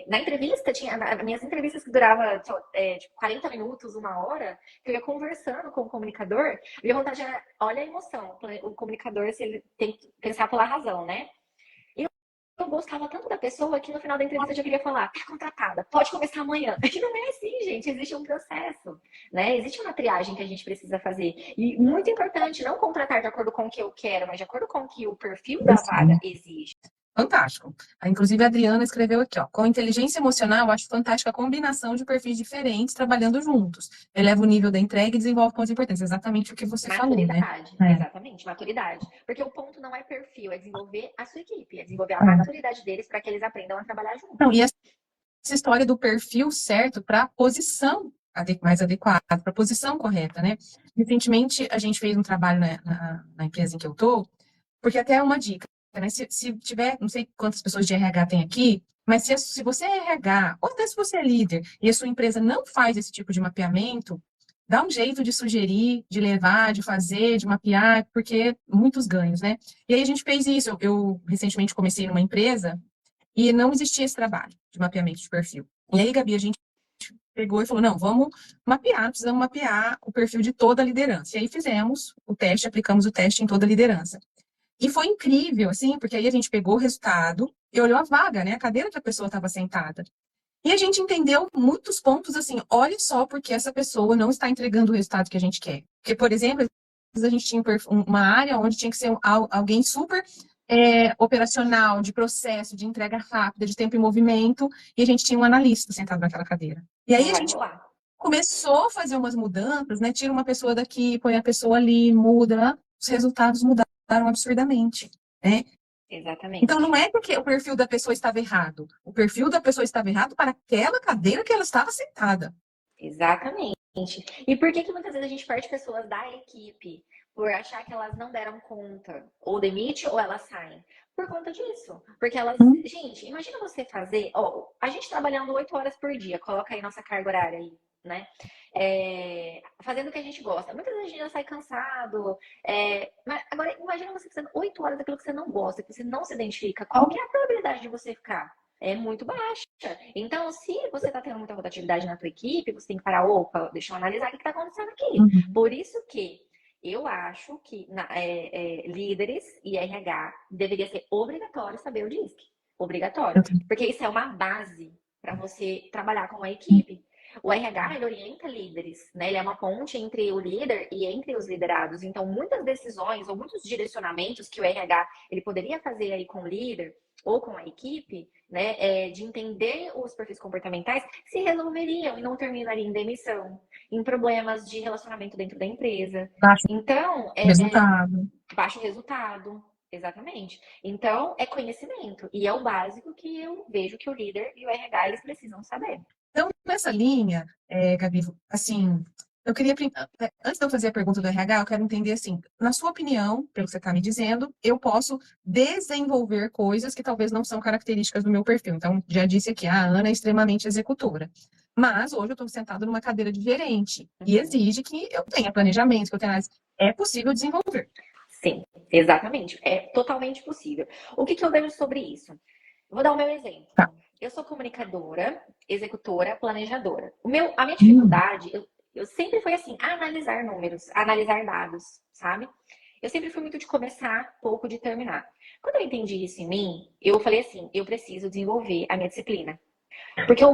na entrevista, tinha minhas entrevistas que duravam tipo, 40 minutos, 1 hora, que eu ia conversando com o comunicador, minha vontade era, olha a emoção, o comunicador, se ele tem que pensar pela razão, né? Eu gostava tanto da pessoa que no final da entrevista eu já queria falar, tá contratada, pode começar amanhã. E não é assim, gente, existe um processo, né? Existe uma triagem que a gente precisa fazer. E muito importante, não contratar de acordo com o que eu quero, mas de acordo com o que o perfil da vaga exige. Fantástico. Inclusive, a Adriana escreveu aqui, ó. Com inteligência emocional, acho fantástica a combinação de perfis diferentes trabalhando juntos. Eleva o nível da entrega e desenvolve pontos importantes. Exatamente o que você falou, né? Maturidade, exatamente, maturidade. Porque o ponto não é perfil, é desenvolver a sua equipe, é desenvolver a maturidade deles para que eles aprendam a trabalhar juntos. Não, e essa história do perfil certo para a posição mais adequada, para a posição correta, né? Recentemente, a gente fez um trabalho na empresa em que eu estou, porque até é uma dica, né? Se tiver, não sei quantas pessoas de RH tem aqui, mas se você é RH, ou até se você é líder, e a sua empresa não faz esse tipo de mapeamento, dá um jeito de sugerir, de levar, de fazer, de mapear, porque muitos ganhos, né? E aí a gente fez isso. Eu recentemente comecei numa empresa e não existia esse trabalho de mapeamento de perfil. E aí, Gabi, a gente pegou e falou, não, vamos mapear, precisamos mapear o perfil de toda a liderança. E aí fizemos o teste, aplicamos o teste em toda a liderança. E foi incrível, assim, porque aí a gente pegou o resultado e olhou a vaga, né, a cadeira que a pessoa estava sentada. E a gente entendeu muitos pontos, assim, olha só porque essa pessoa não está entregando o resultado que a gente quer. Porque, por exemplo, a gente tinha uma área onde tinha que ser alguém super operacional, de processo, de entrega rápida, de tempo e movimento, e a gente tinha um analista sentado naquela cadeira. E aí a gente começou a fazer umas mudanças, né? Tira uma pessoa daqui, põe a pessoa ali, muda, né? Os resultados mudaram absurdamente, né? Exatamente. Então não é porque o perfil da pessoa estava errado, o perfil da pessoa estava errado para aquela cadeira que ela estava sentada. Exatamente. E por que muitas vezes a gente perde pessoas da equipe por achar que elas não deram conta? Ou demite ou elas saem. Por conta disso. Porque elas. Gente, imagina você fazer. Ó, a gente trabalhando 8 horas por dia, coloca aí nossa carga horária aí, né? Fazendo o que a gente gosta. Muitas vezes a gente já sai cansado. Mas agora, imagina você fazendo 8 horas daquilo que você não gosta, que você não se identifica. Qual que é a probabilidade de você ficar? É muito baixa. Então, se você está tendo muita rotatividade na tua equipe, você tem que parar, opa, deixa eu analisar o que está acontecendo aqui. Por isso que eu acho que líderes e RH deveria ser obrigatório saber o DISC. Obrigatório. Porque isso é uma base para você trabalhar com a equipe. O RH, ele orienta líderes, né? Ele é uma ponte entre o líder e entre os liderados. Então, muitas decisões ou muitos direcionamentos que o RH ele poderia fazer aí com o líder ou com a equipe, né, de entender os perfis comportamentais, se resolveriam e não terminariam em demissão, em problemas de relacionamento dentro da empresa. Então, baixo resultado. Exatamente. Então, é conhecimento. E é o básico que eu vejo que o líder e o RH eles precisam saber. Então, nessa linha, Gabi, assim, eu queria, antes de eu fazer a pergunta do RH, eu quero entender, assim, na sua opinião, pelo que você está me dizendo, eu posso desenvolver coisas que talvez não são características do meu perfil. Então, já disse aqui, a Ana é extremamente executora. Mas hoje eu estou sentada numa cadeira de gerente e exige que eu tenha planejamento, que eu tenha análise. É possível desenvolver. Sim, exatamente. É totalmente possível. O que eu vejo sobre isso? Vou dar o meu exemplo. Tá. Eu sou comunicadora, executora, planejadora. A minha dificuldade, eu sempre foi assim, analisar números, analisar dados, sabe? Eu sempre fui muito de começar, pouco de terminar. Quando eu entendi isso em mim, eu falei assim, eu preciso desenvolver a minha disciplina. Porque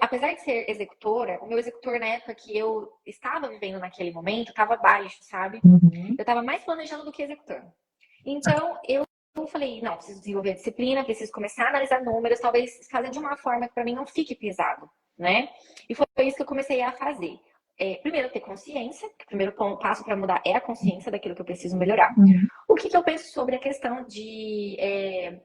apesar de ser executora, o meu executor na época que eu estava vivendo naquele momento estava baixo, sabe? Eu estava mais planejando do que executando. Então, eu falei, não, preciso desenvolver a disciplina, preciso começar a analisar números, talvez fazer de uma forma que para mim não fique pesado, né? E foi isso que eu comecei a fazer. Primeiro, ter consciência, que o primeiro passo para mudar é a consciência daquilo que eu preciso melhorar. O que eu penso sobre a questão de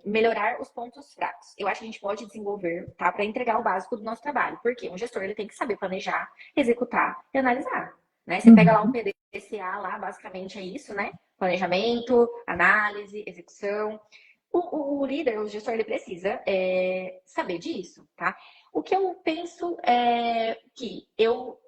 melhorar os pontos fracos? Eu acho que a gente pode desenvolver, tá, para entregar o básico do nosso trabalho. Porque um gestor ele tem que saber planejar, executar e analisar. Né? Você pega lá um PDCA, lá basicamente é isso, né? Planejamento, análise, execução. O líder, o gestor, ele precisa saber disso, tá? O que eu penso é que eu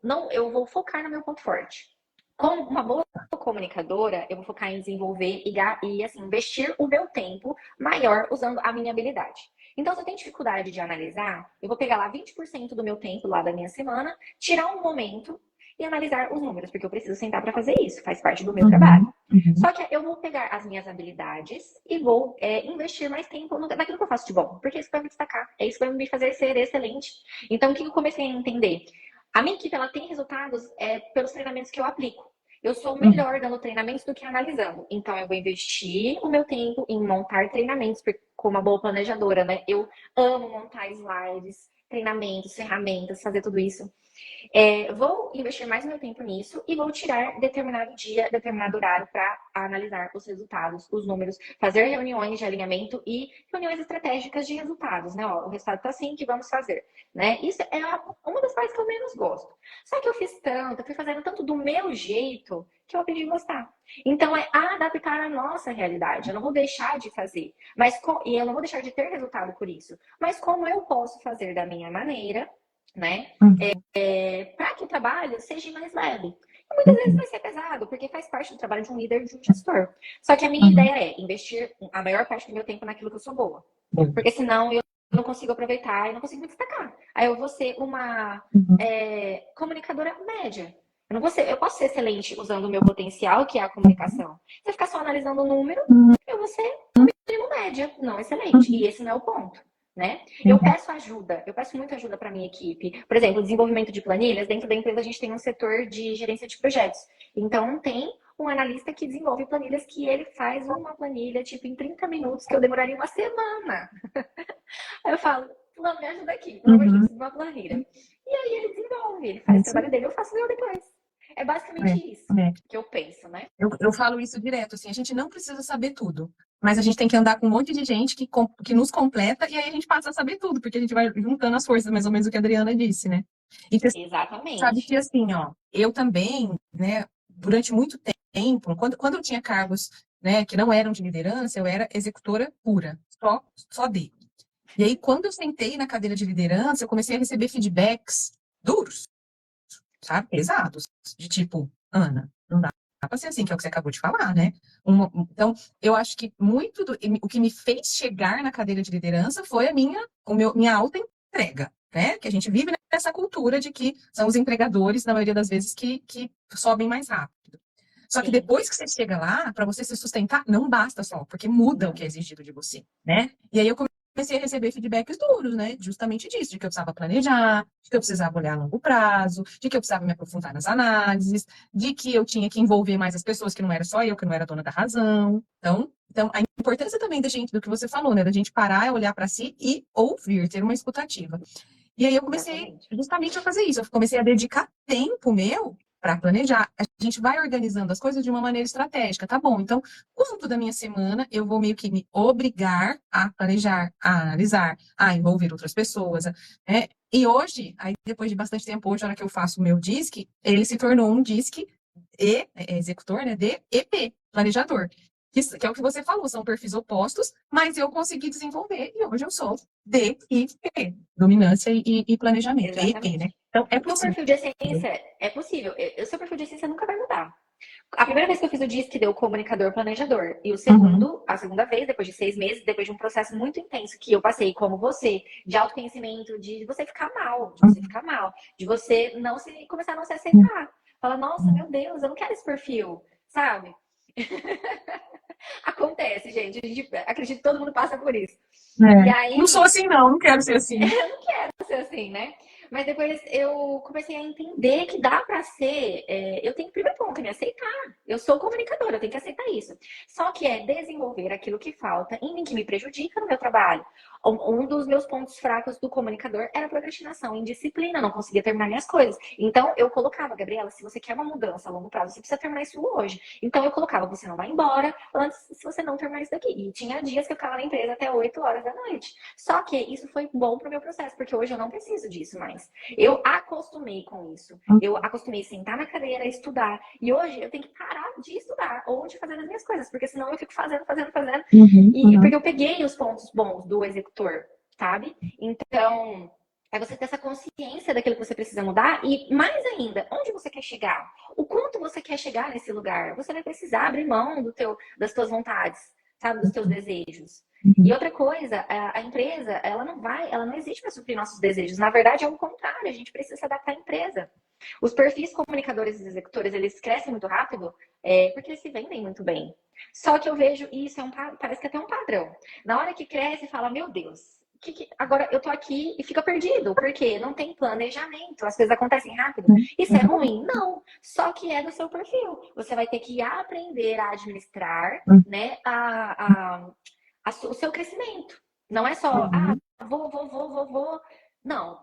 vou focar no meu ponto forte. Como uma boa comunicadora, eu vou focar em desenvolver e assim, investir o meu tempo maior usando a minha habilidade. Então, se eu tenho dificuldade de analisar, eu vou pegar lá 20% do meu tempo lá da minha semana, tirar um momento e analisar os números, porque eu preciso sentar para fazer isso, faz parte do meu trabalho. Só que eu vou pegar as minhas habilidades e vou investir mais tempo naquilo que eu faço de bom, porque isso vai me destacar, é isso que vai me fazer ser excelente. Então, o que eu comecei a entender? A minha equipe ela tem resultados pelos treinamentos que eu aplico. Eu sou melhor dando treinamentos do que analisando. Então, eu vou investir o meu tempo em montar treinamentos, porque, como uma boa planejadora, né? Eu amo montar slides, treinamentos, ferramentas, fazer tudo isso. Vou investir mais meu tempo nisso e vou tirar determinado dia, determinado horário para analisar os resultados, os números, fazer reuniões de alinhamento e reuniões estratégicas de resultados, né? Ó, o resultado está assim, que vamos fazer, né? Isso é uma das partes que eu menos gosto. Só que eu fiz tanto, eu fui fazendo tanto do meu jeito que eu aprendi a gostar. Então é adaptar a nossa realidade. Eu não vou deixar de fazer, e eu não vou deixar de ter resultado por isso. Mas como eu posso fazer da minha maneira, né? Para que o trabalho seja mais leve. E muitas vezes vai ser pesado, porque faz parte do trabalho de um líder, de um gestor. Só que a minha ideia é investir a maior parte do meu tempo naquilo que eu sou boa. Porque senão eu não consigo aproveitar e não consigo me destacar. Aí eu vou ser uma comunicadora média. Eu posso ser excelente usando o meu potencial, que é a comunicação. Se eu ficar só analisando o número, eu vou ser no mínimo média, não excelente. E esse não é o ponto. Né? Eu peço muita ajuda para minha equipe. Por exemplo, desenvolvimento de planilhas. Dentro da empresa, a gente tem um setor de gerência de projetos. Então, tem um analista que desenvolve planilhas que ele faz uma planilha, tipo, em 30 minutos, que eu demoraria uma semana. Aí eu falo, fulano, me ajuda aqui, pelo amor de Deus, uma planilha. E aí ele desenvolve, ele faz o trabalho dele, eu faço o meu depois. É basicamente isso que eu penso, né? Eu falo isso direto, assim, a gente não precisa saber tudo, mas a gente tem que andar com um monte de gente que nos completa e aí a gente passa a saber tudo, porque a gente vai juntando as forças, mais ou menos o que a Adriana disse, né? E você sabe Exatamente. que, assim, ó, eu também, né, durante muito tempo, quando eu tinha cargos, né, que não eram de liderança, eu era executora pura, só de. E aí, quando eu sentei na cadeira de liderança, eu comecei a receber feedbacks duros, sabe? Pesados, de tipo, Ana, não dá para ser assim, que é o que você acabou de falar, né? Então, eu acho que o que me fez chegar na cadeira de liderança foi minha alta entrega, né? Que a gente vive nessa cultura de que são os entregadores, na maioria das vezes, que sobem mais rápido. Só que Sim. depois que você chega lá, para você se sustentar, não basta só, porque muda o que é exigido de você, né? E aí eu comecei a receber feedbacks duros, né? Justamente disso, de que eu precisava planejar, de que eu precisava olhar a longo prazo, de que eu precisava me aprofundar nas análises, de que eu tinha que envolver mais as pessoas, que não era só eu, que não era dona da razão. Então a importância também da gente, do que você falou, né? Da gente parar, olhar para si e ouvir, ter uma escutativa. E aí eu comecei justamente a fazer isso. Eu comecei a dedicar tempo meu para planejar. A gente vai organizando as coisas de uma maneira estratégica, tá bom? Então, quanto da minha semana eu vou meio que me obrigar a planejar, a analisar, a envolver outras pessoas, né? E hoje, aí depois de bastante tempo, hoje, na hora que eu faço o meu DISC, ele se tornou um DISC executor, né? De EP, planejador. Que é o que você falou, são perfis opostos, mas eu consegui desenvolver e hoje eu sou DIP, dominância e planejamento, EP, né? Exatamente. Então, é O seu possível. perfil de essência é possível. O seu perfil de essência nunca vai mudar. A primeira vez que eu fiz o DISC deu comunicador planejador. E a segunda vez, depois de 6 meses, depois de um processo muito intenso que eu passei, como você, de autoconhecimento, de você ficar mal, de você não se começar a não se aceitar. Fala, nossa, meu Deus, eu não quero esse perfil, sabe? Acontece, gente. Acredito que todo mundo passa por isso. E Não sou aí, assim, não quero ser assim. eu não quero ser assim, né? Mas depois eu comecei a entender que dá para ser. Eu tenho, primeiro ponto, é me aceitar. Eu sou comunicadora, eu tenho que aceitar isso. Só que é desenvolver aquilo que falta em mim, que me prejudica no meu trabalho. Um dos meus pontos fracos do comunicador era a procrastinação, indisciplina, não conseguia terminar minhas coisas. Então eu colocava, Gabriela, se você quer uma mudança a longo prazo, você precisa terminar isso hoje. Então eu colocava, você não vai embora antes se você não terminar isso daqui. E tinha dias que eu ficava na empresa até 8 horas da noite. Só que isso foi bom pro meu processo, porque hoje eu não preciso disso mais. antes. Eu acostumei com isso. Eu acostumei a sentar na cadeira, estudar. E hoje eu tenho que parar de estudar ou de fazer as minhas coisas, porque senão eu fico fazendo. E porque eu peguei os pontos bons do executor, sabe? Então, é você ter essa consciência daquilo que você precisa mudar e, mais ainda, onde você quer chegar? O quanto você quer chegar nesse lugar? Você vai precisar abrir mão das suas vontades, sabe? Dos teus desejos. E outra coisa, a empresa, ela não existe para suprir nossos desejos. Na verdade, é o contrário, a gente precisa se adaptar à empresa. Os perfis comunicadores e executores, eles crescem muito rápido porque eles se vendem muito bem. Só que eu vejo isso, parece que é até um padrão. Na hora que cresce, fala, meu Deus, agora eu tô aqui e fica perdido, porque não tem planejamento, as coisas acontecem rápido. Isso é ruim? Não. Só que é do seu perfil. Você vai ter que aprender a administrar, né, o seu crescimento. Não é só, vou. Não,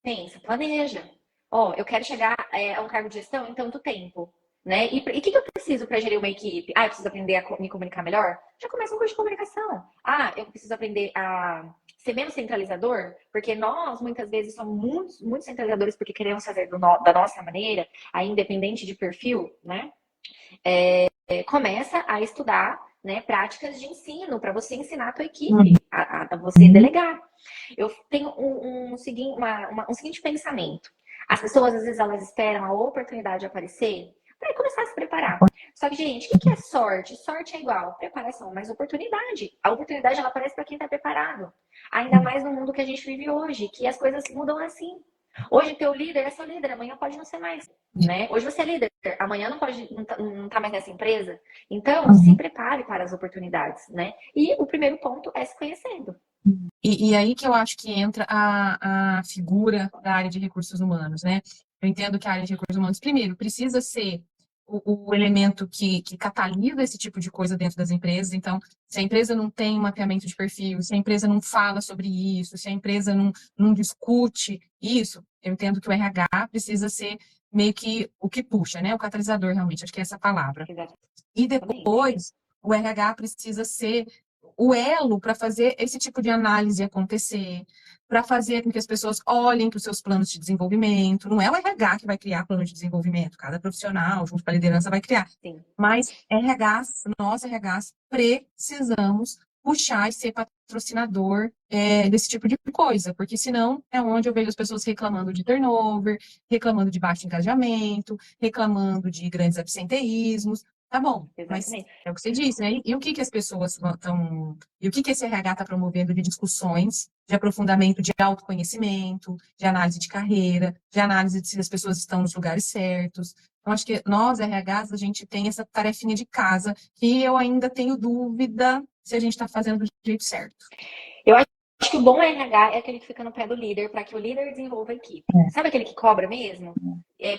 pensa, planeja. Ó, eu quero chegar a um cargo de gestão em tanto tempo. Né? E o que eu preciso para gerir uma equipe? Eu preciso aprender a me comunicar melhor? Já começa um curso de comunicação. Eu preciso aprender a ser menos centralizador, porque nós, muitas vezes, somos muito centralizadores porque queremos fazer da nossa maneira, independente de perfil, né? Começa a estudar, né, práticas de ensino para você ensinar a tua equipe, a você delegar. Eu tenho um seguinte pensamento. As pessoas, às vezes, elas esperam a oportunidade aparecer para começar a se preparar. Só que, gente, o que é sorte? Sorte é igual preparação, mas oportunidade. A oportunidade, ela aparece para quem está preparado. Ainda mais no mundo que a gente vive hoje, que as coisas mudam assim. Hoje, teu líder é seu líder, amanhã pode não ser mais. Né? Hoje você é líder, amanhã não tá mais nessa empresa. Então, se prepare para as oportunidades, né? E o primeiro ponto é se conhecendo. E aí que eu acho que entra a figura da área de recursos humanos, né? Eu entendo que a área de recursos humanos, primeiro, precisa ser o elemento que catalisa esse tipo de coisa dentro das empresas. Então, se a empresa não tem um mapeamento de perfil, se a empresa não fala sobre isso, se a empresa não discute isso, eu entendo que o RH precisa ser meio que o que puxa, né? O catalisador, realmente, acho que é essa palavra. E depois, o RH precisa ser o elo para fazer esse tipo de análise acontecer, para fazer com que as pessoas olhem para os seus planos de desenvolvimento. Não é o RH que vai criar plano de desenvolvimento, cada profissional, junto com a liderança, vai criar. Sim. Mas nós RHs, precisamos puxar e ser patrocinador desse tipo de coisa, porque senão é onde eu vejo as pessoas reclamando de turnover, reclamando de baixo engajamento, reclamando de grandes absenteísmos. Tá bom, mas é o que você disse, né? E o que as pessoas estão. E o que esse RH está promovendo de discussões, de aprofundamento de autoconhecimento, de análise de carreira, de análise de se as pessoas estão nos lugares certos. Então, acho que nós, RHs, a gente tem essa tarefinha de casa que eu ainda tenho dúvida se a gente está fazendo do jeito certo. Eu acho que o bom RH é aquele que fica no pé do líder para que o líder desenvolva a equipe. Sabe aquele que cobra mesmo?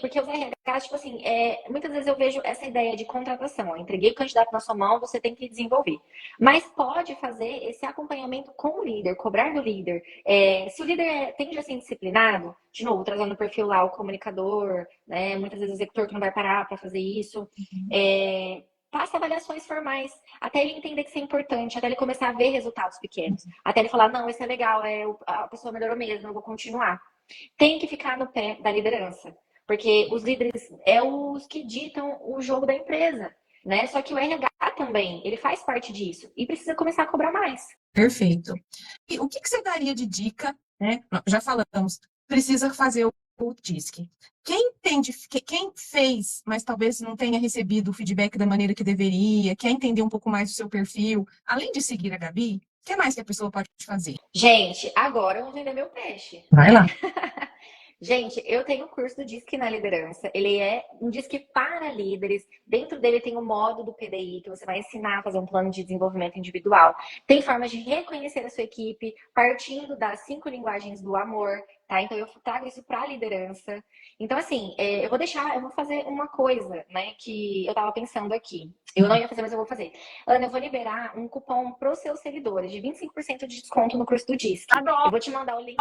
Porque os RHs, tipo assim, muitas vezes eu vejo essa ideia de contratação. Eu entreguei o candidato na sua mão, você tem que desenvolver. Mas pode fazer esse acompanhamento com o líder, cobrar do líder. Se o líder tende a ser indisciplinado, de novo, trazendo o perfil lá, o comunicador, né? Muitas vezes o executor que não vai parar para fazer isso. Passa avaliações formais, até ele entender que isso é importante, até ele começar a ver resultados pequenos, até ele falar, não, isso é legal, a pessoa melhorou mesmo, eu vou continuar. Tem que ficar no pé da liderança, porque os líderes os que ditam o jogo da empresa, né? Só que o RH também, ele faz parte disso e precisa começar a cobrar mais. Perfeito. E o que você daria de dica, né? Já falamos, precisa fazer o DISC. Quem fez, mas talvez não tenha recebido o feedback da maneira que deveria, quer entender um pouco mais do seu perfil, além de seguir a Gabi, o que mais que a pessoa pode fazer? Gente, agora eu vou vender meu peixe. Vai lá. Gente, eu tenho o curso do DISC na liderança. Ele é um DISC para líderes. Dentro dele tem o modo do PDI, que você vai ensinar a fazer um plano de desenvolvimento individual. Tem formas de reconhecer a sua equipe, partindo das 5 linguagens do amor, tá? Então, eu trago isso para a liderança. Então, assim, eu vou fazer uma coisa, né, que eu tava pensando aqui. Eu não ia fazer, mas eu vou fazer. Ana, eu vou liberar um cupom para os seus seguidores de 25% de desconto no curso do DISC. Eu vou te mandar o link,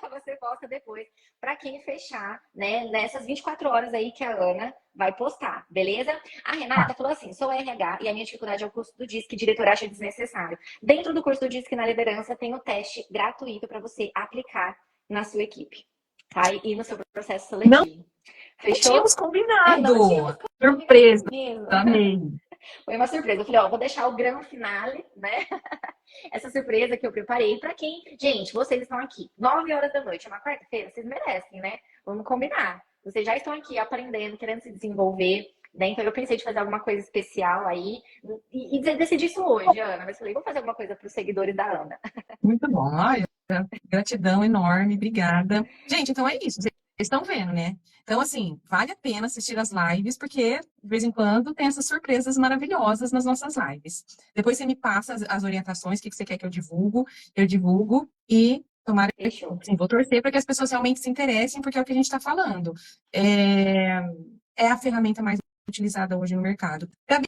você posta depois, para quem fechar, né, nessas 24 horas aí que a Ana vai postar, beleza? A Renata falou assim, sou RH e a minha dificuldade é o curso do DISC, diretor acha desnecessário. Dentro do curso do DISC na liderança tem o teste gratuito para você aplicar na sua equipe, tá? E no seu processo Não seletivo. Fechou? tínhamos combinado. Não tínhamos Surpresa. mesmo. Amei. Foi uma surpresa. Eu falei, ó, vou deixar o grande finale, né? Essa surpresa que eu preparei para quem. Gente, vocês estão aqui, 9 horas da noite, é uma quarta-feira, vocês merecem, né? Vamos combinar. Vocês já estão aqui aprendendo, querendo se desenvolver, né? Então eu pensei de fazer alguma coisa especial aí e decidi isso hoje, Ana. Mas falei, vou fazer alguma coisa para os seguidores da Ana. Muito bom. Olha, gratidão enorme, obrigada. Gente, então é isso. Vocês estão vendo, né? Então, assim, vale a pena assistir as lives, porque de vez em quando tem essas surpresas maravilhosas nas nossas lives. Depois você me passa as orientações, o que você quer que eu divulgo e tomara, Fechou. assim, vou torcer para que as pessoas realmente se interessem, porque é o que a gente está falando. É a ferramenta mais utilizada hoje no mercado. Gabi,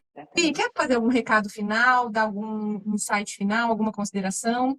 quer fazer algum recado final, dar algum insight final, alguma consideração?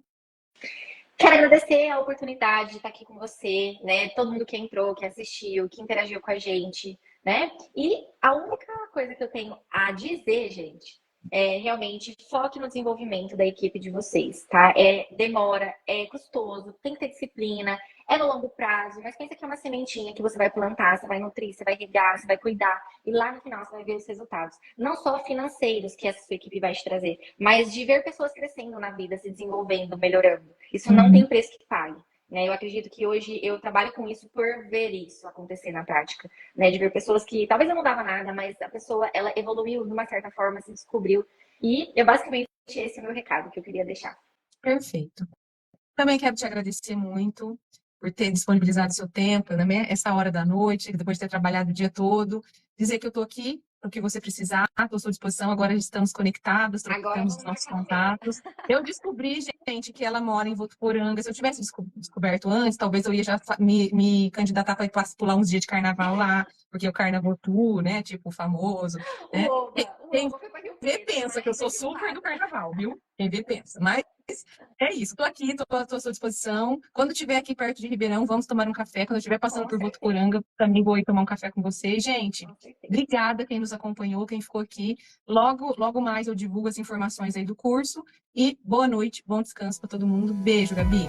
Quero agradecer a oportunidade de estar aqui com você, né? Todo mundo que entrou, que assistiu, que interagiu com a gente, né? E a única coisa que eu tenho a dizer, gente, é realmente foque no desenvolvimento da equipe de vocês, tá? Demora, é custoso, tem que ter disciplina, é no longo prazo, mas pensa que é uma sementinha que você vai plantar, você vai nutrir, você vai regar, você vai cuidar, e lá no final você vai ver os resultados. Não só financeiros que essa sua equipe vai te trazer, mas de ver pessoas crescendo na vida, se desenvolvendo, melhorando. Isso não tem preço que pague. Né? Eu acredito que hoje eu trabalho com isso por ver isso acontecer na prática. Né? De ver pessoas que talvez eu não dava nada, mas a pessoa ela evoluiu de uma certa forma, se descobriu. E eu basicamente esse é o meu recado que eu queria deixar. Perfeito. Também quero te agradecer muito por ter disponibilizado seu tempo, né? Essa hora da noite, depois de ter trabalhado o dia todo. Dizer que eu estou aqui para o que você precisar, estou à sua disposição. Agora estamos conectados, Agora trocamos os vamos nossos marcar no tempo. contatos. Eu descobri, gente, que ela mora em Votuporanga. Se eu tivesse descoberto antes, talvez eu ia já me candidatar para pular uns dias de carnaval lá, porque o Carnavotu, né? Tipo, famoso. O Né? Oba foi para Rio Vê Preto, pensa que eu mas a sou gente super do marca. carnaval, viu? Quem vê pensa. Mas é isso, estou aqui, estou à sua disposição. Quando estiver aqui perto de Ribeirão, vamos tomar um café. Quando eu estiver passando Com por certeza. Votuporanga, também vou ir tomar um café com vocês. Gente, Com certeza. obrigada quem nos acompanhou, quem ficou aqui. Logo mais eu divulgo as informações aí do curso. E boa noite, bom descanso para todo mundo. Beijo, Gabi.